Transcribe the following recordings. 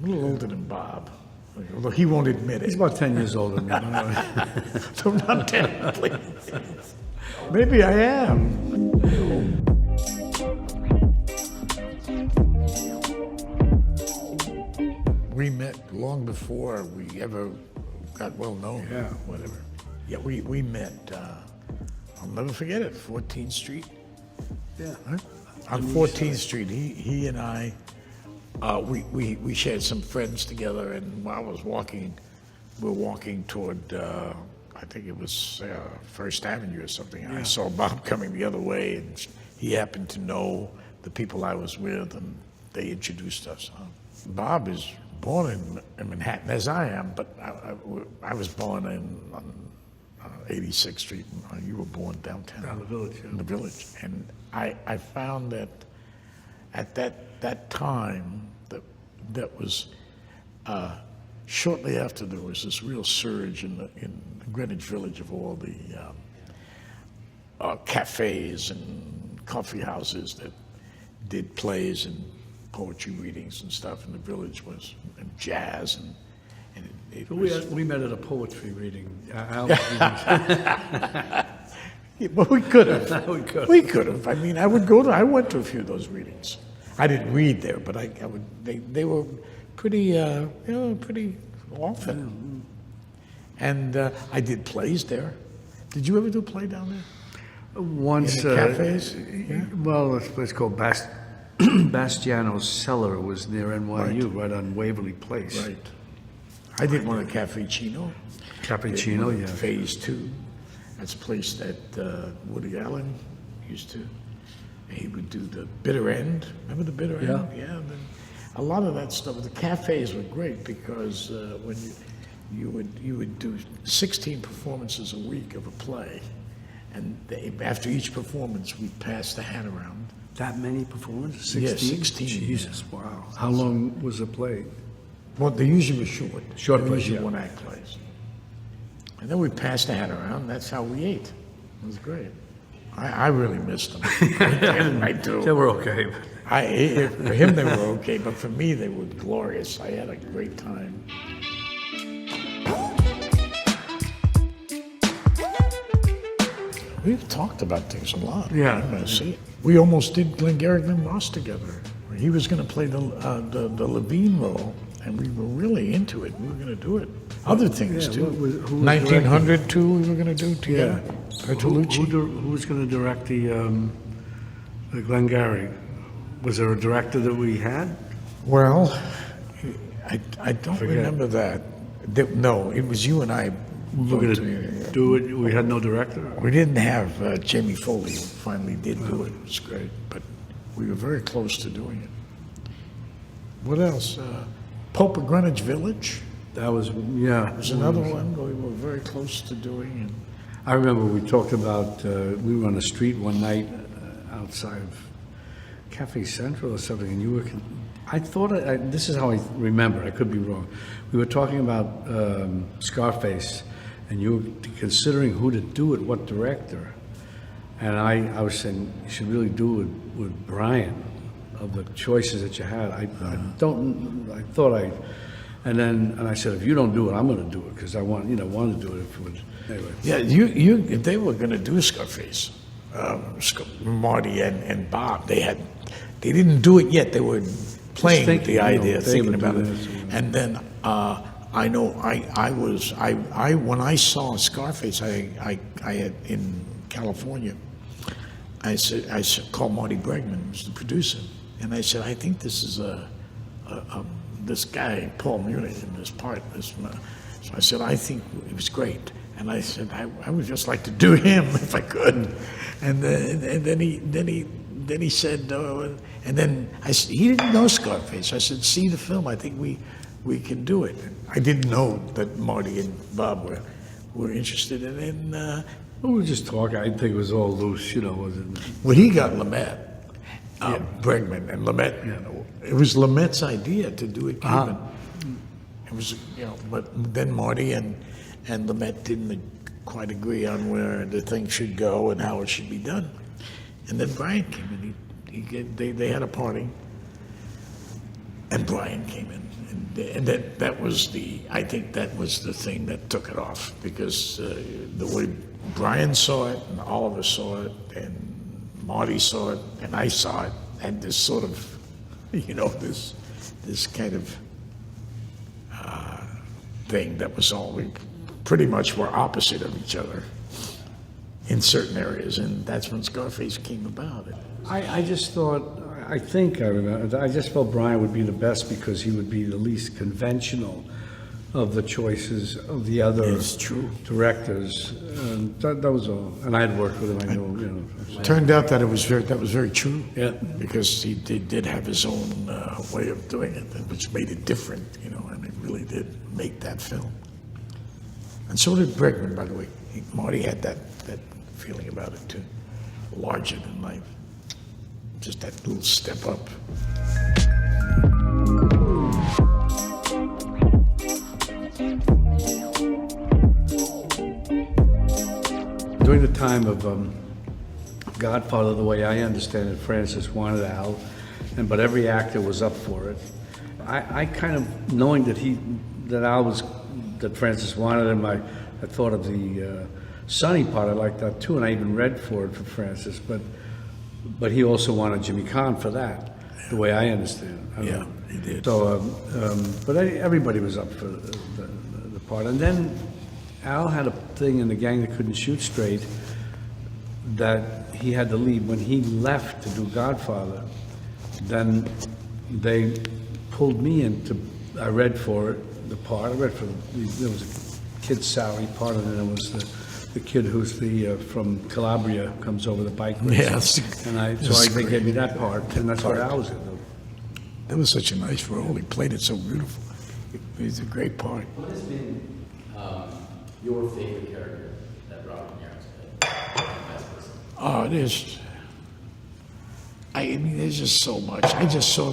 a little older than Bob, although he won't admit it. He's about 10 years older than me. So not 10, please. Maybe I am. We met long before we ever got well known. Yeah. Whatever. Yeah, we met, I'll never forget it, 14th Street. Yeah. Huh? On 14th Street, he and I, we shared some friends together, and while I was walking, we were walking toward, I think it was First Avenue or something. Yeah. I saw Bob coming the other way, and he happened to know the people I was with, and they introduced us. Bob is born in Manhattan, as I am, but I was born on 86th Street, and you were born downtown. Down the Village. Yeah. In the Village. And I found that at that time, that was shortly after there was this real surge in Greenwich Village of all the cafes and coffee houses that did plays and poetry readings and stuff, and the Village was and jazz and it was, we met at a poetry reading. Yeah, but we could have. We We could have. I mean, I went to a few of those readings. I didn't read there, but I would. They were pretty, pretty often. And I did plays there. Did you ever do a play down there? Once, In the cafes? Yeah. well, it's a place called Bastiano's Cellar. It was near NYU, right on Waverly Place. Right. I did one at Cappuccino. Cappuccino, yeah. Phase 2. That's a place that Woody Allen used to. He would do the bitter end. Remember the bitter Yeah. end? Yeah. And then a lot of that stuff. The cafes were great because when you would do 16 performances a week of a play, and after each performance we'd pass the hat around. That many performances? 16? Yeah, 16. Jesus, wow. How long was the play? Well, they usually were short. Short They plays, usually yeah. one-act plays. And then we passed the hat around. That's how we ate. It was great. I really missed them. I do. They were okay. For him, they were okay, but for me, they were glorious. I had a great time. We've talked about things a lot. Yeah. See, we almost did Glengarry Glen Ross together. He was going to play the Levine role, and we were really into it. We were going to do it. Other things Yeah, too. who was 1900 too. We were going to do together. Who Bertolucci. was going to direct the Glengarry? Was there a director that we had? Well, I don't Forget. remember that. No, it was you and I. We were going to do it. We had no director. We didn't have Jamie Foley, who finally did do it. It was great, but we were very close to doing it. What else? Pope of Greenwich Village That was, yeah. was another one we were very close to doing. And I remember we talked about, we were on the street one night outside of Cafe Central or something, and you were, I thought, this is how I remember, I could be wrong. We were talking about Scarface, and you were considering who to do it, what director. And I was saying, you should really do it with Brian, of the choices that you had. I said, if you don't do it, I'm going to do it, because I want to do it if it would. Anyway. yeah, if they were going to do Scarface, Marty and Bob, they didn't do it yet. They were playing with the idea, thinking about it. And then I know when I saw Scarface, I had in California. I called Marty Bregman, who was the producer, and I said, I think this is this guy Paul Muni in this part. So I said, I think it was great, and I said I would just like to do him if I could, and then he said, and then he didn't know Scarface. I said, see the film. I think we can do it. I didn't know that Marty and Bob were interested in it. We were just talking. I think it was all loose, wasn't it? Well, he got Lumet, Bregman, and Lumet. It was Lumet's idea to do it Cuban. It was, but then Marty and Lumet didn't quite agree on where the thing should go and how it should be done. And then Brian came and they had a party, and Brian came in. And that was I think that was the thing that took it off, because the way Brian saw it, and Oliver saw it, and Marty saw it, and I saw it, and this sort of, this kind of thing that was all, we pretty much were opposite of each other in certain areas, and that's when Scarface came about. I just thought, I remember, I just felt Brian would be the best because he would be the least conventional of the choices of the other directors. And that was all. And I had worked with him, I know. It turned out that that was very true. Yeah. Because he did have his own way of doing it, which made it different, and it really did make that film. And so did Bregman, by the way. Marty had that feeling about it too, larger than life. Just that little step up. During the time of Godfather, the way I understand it, Francis wanted Al, but every actor was up for it. I kind of, knowing that Francis wanted him, I thought of the Sonny part. I liked that too, and I even read for it for Francis. But he also wanted Jimmy Caan for that, the way I understand it. Yeah, he did. So, but everybody was up for the part. And then Al had a thing in the gang that couldn't shoot straight that he had to leave. When he left to do Godfather, then they pulled me into, I read for it, the part. I read for, there was a kid's salary part, and then there was the kid who's from Calabria, comes over the bike race. Yes. And they gave me that part, and that's what I was in. That was such a nice role. He played it so beautiful. He's a great part. What has been your favorite character that Robert De Niro's played? Oh, there's just so much. I just saw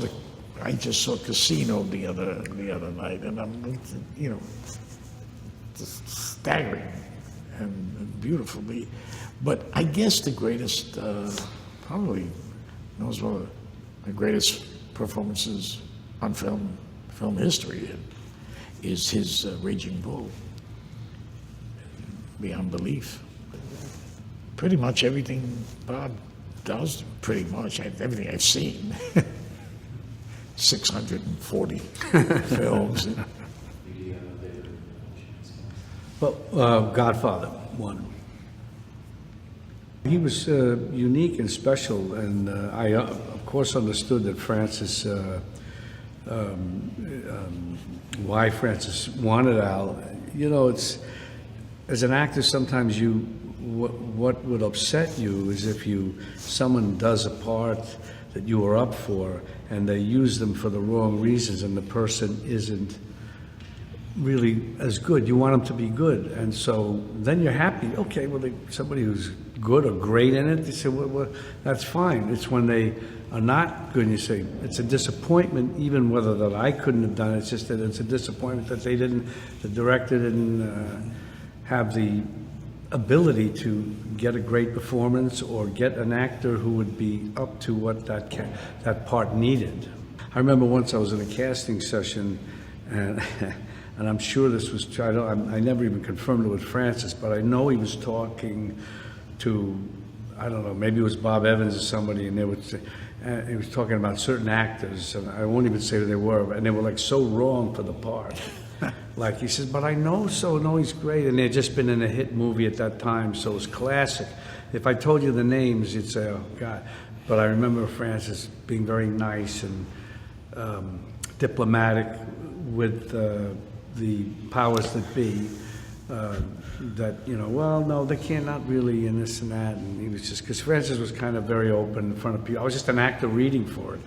Casino the other night, and I'm, just staggering and beautiful. But I guess the greatest, probably knows one of the greatest performances on film history is his Raging Bull. Beyond belief. Pretty much everything Bob does, everything I've seen. 640 films. Well, Godfather, one. He was unique and special, and I, of course, understood that Francis, why Francis wanted Al. It's, as an actor, sometimes what would upset you is if someone does a part that you were up for, and they use them for the wrong reasons, and the person isn't really as good. You want them to be good, and so then you're happy. Okay, well, somebody who's good or great in it, they say, well, that's fine. It's when they are not good, and you say, it's a disappointment, even whether that I couldn't have done it. It's just that it's a disappointment that the director didn't have the ability to get a great performance or get an actor who would be up to what that part needed. I remember once I was in a casting session, and I'm sure this was, I never even confirmed it with Francis, but I know he was talking to, I don't know, maybe it was Bob Evans or somebody, and he was talking about certain actors, and I won't even say who they were, and they were like so wrong for the part. Like, he says, but I know he's great, and they'd just been in a hit movie at that time, so it was classic. If I told you the names, you'd say, oh, God. But I remember Francis being very nice and diplomatic with the powers that be, that, well, no, they cannot really, and this and that, and he was just, because Francis was kind of very open in front of people. I was just an actor reading for it.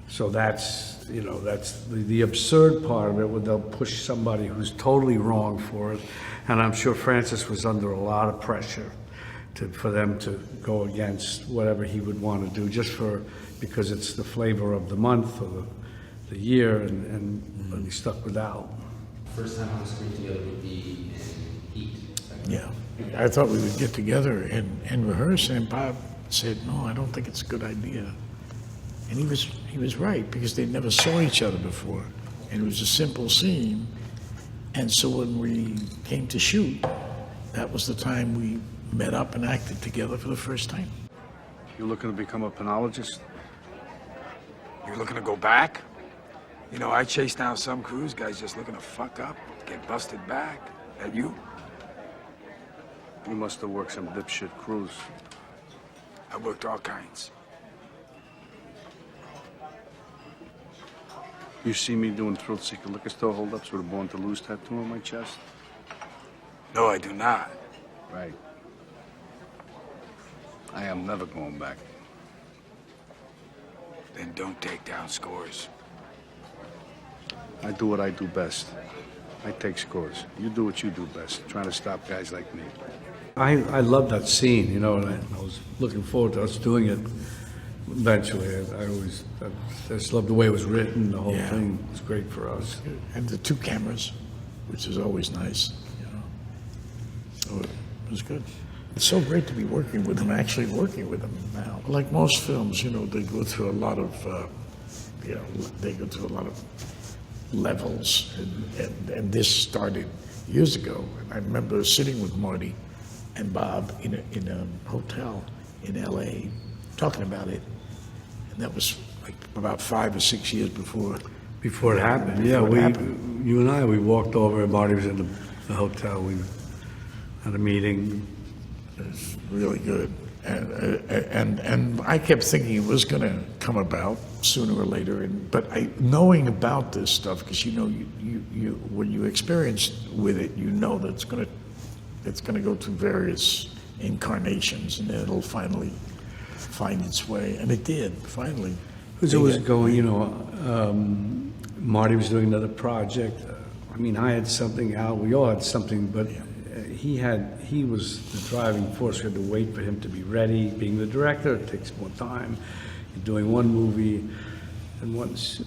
So that's the absurd part of it, where they'll push somebody who's totally wrong for it. And I'm sure Francis was under a lot of pressure for them to go against whatever he would want to do, just because it's the flavor of the month or the year, and he stuck with Al. First time on the screen together would be in Heat. Yeah. I thought we would get together and rehearse, and Bob said, no, I don't think it's a good idea. And he was right, because they never saw each other before. And it was a simple scene. And so when we came to shoot, that was the time we met up and acted together for the first time. You're looking to become a penologist? You're looking to go back? You know, I chase down some cruise guys just looking to fuck up, get busted back. That you? You must have worked some dipshit cruise. I worked all kinds. You see me doing thrill-seeker liquor store holdups with a Born to Lose tattoo on my chest? No, I do not. Right. I am never going back. Then don't take down scores. I do what I do best. I take scores. You do what you do best, trying to stop guys like me. I love that scene, you know, and I was looking forward to us doing it eventually. I just loved the way it was written. The whole thing was great for us. And the 2 cameras, which is always nice, you know. So it was good. It's so great to be working with him, actually working with him now. Like most films, you know, they go through a lot of, they go through a lot of levels, and this started years ago. And I remember sitting with Marty and Bob in a hotel in L.A. talking about it, and that was like about 5 or 6 years before Before it happened, you and I, we walked over, and Marty was in the hotel. We had a meeting. It was really good, and I kept thinking it was going to come about sooner or later. But knowing about this stuff, because you know, you when you experience with it, you know that it's going to go through various incarnations, and then it'll finally find its way, and it did finally. Because it was going, you know, Marty was doing another project. I mean, I had something, Al, we all had something, but he was the driving force. We had to wait for him to be ready. Being the director, it takes more time. You're doing one movie, and once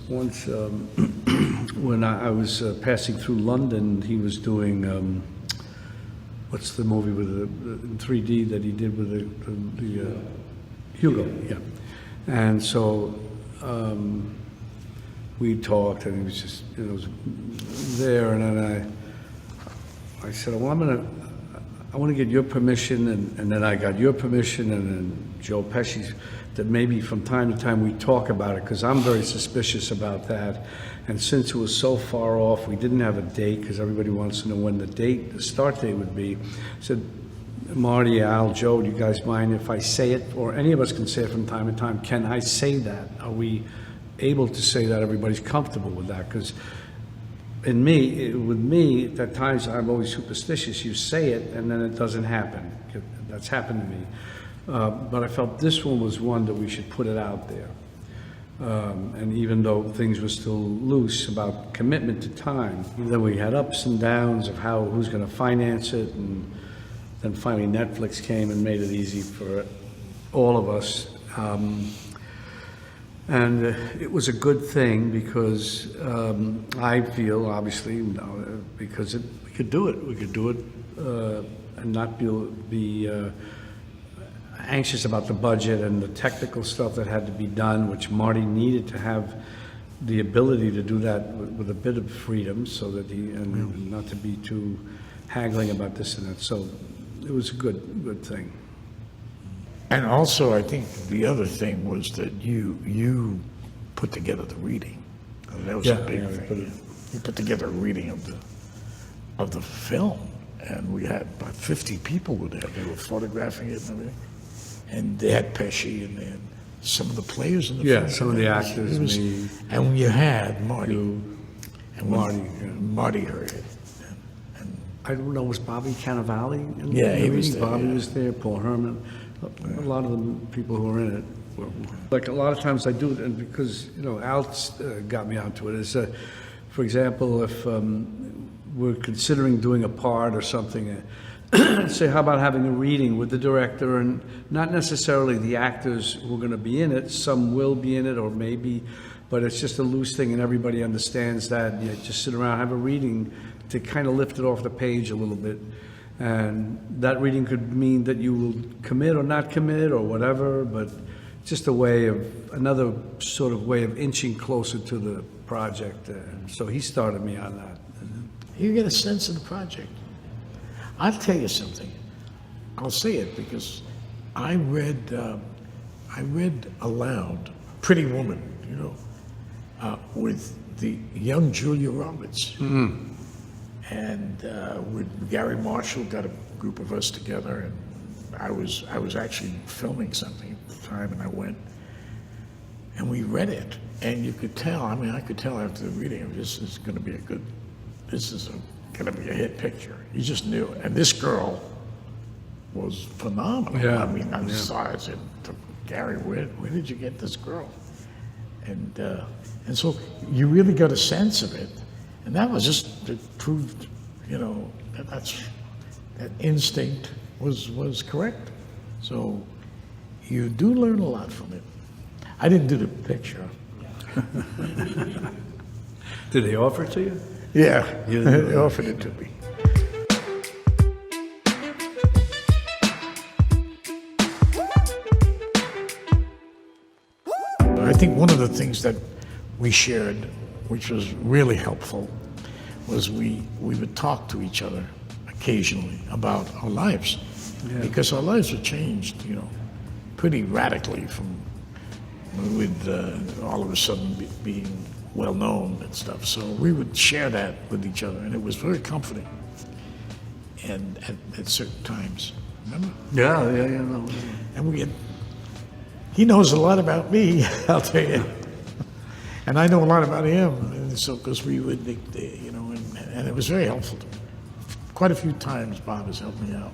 when I was passing through London, he was doing, what's the movie with in 3D that he did with the Hugo, yeah. And so we talked, and he was just, you know, was there, and then I said, well, I want to get your permission, and then I got your permission, and then Joe Pesci's, that maybe from time to time we talk about it, because I'm very suspicious about that. And since it was so far off, we didn't have a date, because everybody wants to know when the start date would be. I said, Marty, Al, Joe, do you guys mind if I say it? Or any of us can say it from time to time. Can I say that? Are we able to say that? Everybody's comfortable with that? Because with me, at times I'm always superstitious. You say it, and then it doesn't happen. That's happened to me. But I felt this one was one that we should put it out there. And even though things were still loose about commitment to time, then we had ups and downs of who's going to finance it, and then finally Netflix came and made it easy for all of us. And it was a good thing, because I feel, obviously, because we could do it. We could do it and not be anxious about the budget and the technical stuff that had to be done, which Marty needed to have the ability to do that with a bit of freedom, so that and not to be too haggling about this and that. So it was a good thing. And also, I think the other thing was that you put together the reading. I mean, that was a big thing. You put together a reading of the film, and we had about 50 people were there. They were photographing it and everything. And they had Pesci, and they had some of the players in the film. Yeah, some of the actors. And when you had Marty, Marty heard it. And I don't know, was Bobby Cannavale in Yeah, the he reading? was there, Bobby yeah. was there, Paul Herman. A lot of the people who were in it were, like, a lot of times I do it, and because, you know, Al got me onto it, is, for example, if we're considering doing a part or something, say, how about having a reading with the director, and not necessarily the actors who are going to be in it. Some will be in it, or maybe, but it's just a loose thing, and everybody understands that. You just sit around, have a reading to kind of lift it off the page a little bit. And that reading could mean that you will commit or not commit or whatever, but just another sort of way of inching closer to the project. So he started me on that. You get a sense of the project. I'll tell you something. I'll say it because I read aloud Pretty Woman, you know, with the young Julia Roberts. And with Gary Marshall, got a group of us together, and I was actually filming something at the time, and I went, and we read it, and you could tell. I mean, I could tell after the reading, this is going to be going to be a hit picture. You just knew it. And this girl was phenomenal. Yeah. I mean, I saw it. I said to Gary, where did you get this girl? And so you really got a sense of it, and that was just it proved, you know, that instinct was correct. So you do learn a lot from it. I didn't do the picture. Did they offer it to you? Yeah, they offered it to me. I think one of the things that we shared, which was really helpful, was we would talk to each other occasionally about our lives, because our lives were changed, you know, pretty radically from with all of a sudden being well known and stuff. So we would share that with each other, and it was very comforting. And at certain times, remember? Yeah. No. And he knows a lot about me, I'll tell you, and I know a lot about him. And so because we would, you know, and it was very helpful to me. Quite a few times, Bob has helped me out.